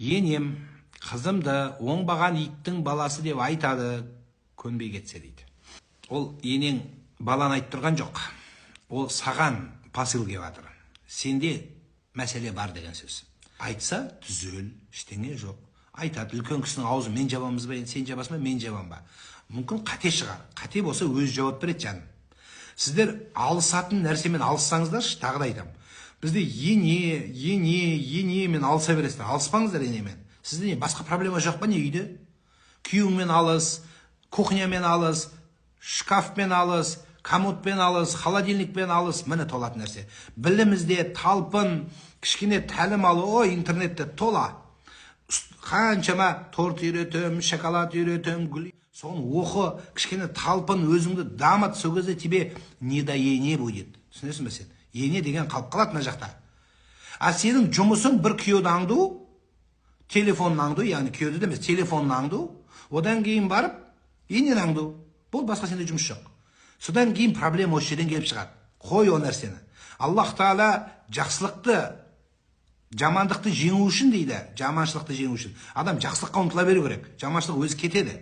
Енем қызымды оңбаған иттің баласы деп айтады, көнбей кетсе дейді. Ол енең баланы айтып тұрған жоқ. Ол саған посыл келіп жатыр. Сенде мәселе бар деген сөз. Айтса түзел, ештеңе жоқ. Айтады, үлкен кісінің аузы мен жабамыз ба, сен жабасың ба, мен жабам ба? Мүмкін қате шығар. Қате болса өзі жауап береді жаным. Сіздер алысатын нәрсемен алыссаңыздаршы, тағы да айтамын. Бізде енемен алыса бересіздер. Алыспаңыздар енемен. Сізде не, басқа проблема жоқ па не үйде? Күйеуіңмен алыс, кухнямен алыс, шкафпен алыс, комодпен алыс, холодильникпен алыс, міне толатын нәрсе. Білімізде талпын, кішкене тәлім алу, интернетте тола. Қаншама торт үйретем, шоколад үйретем, гүл. Соны оқы, кішкене талпын, өзіңді дамыт, сол кезде тебе не да ене будет. Түсінесің бе сен? Ене деген қалып қалады мына жақта. А сенің жұмысың бір күйеуді аңду, телефонын аңду, яғни күйеуді емес, телефонын аңду, одан кейін барып, енен аңду. Бұл басқа сенде жұмыс жоқ. Содан кейін проблема осы жерден келіп шығады. Қой о нәрсені. Аллах Тағала жақсылықты, жамандықты жеңу үшін дейді, жаманшылықты жеңу үшін. Адам жақсылыққа ұмтыла беру керек. Жаманшылық өзі кетеді.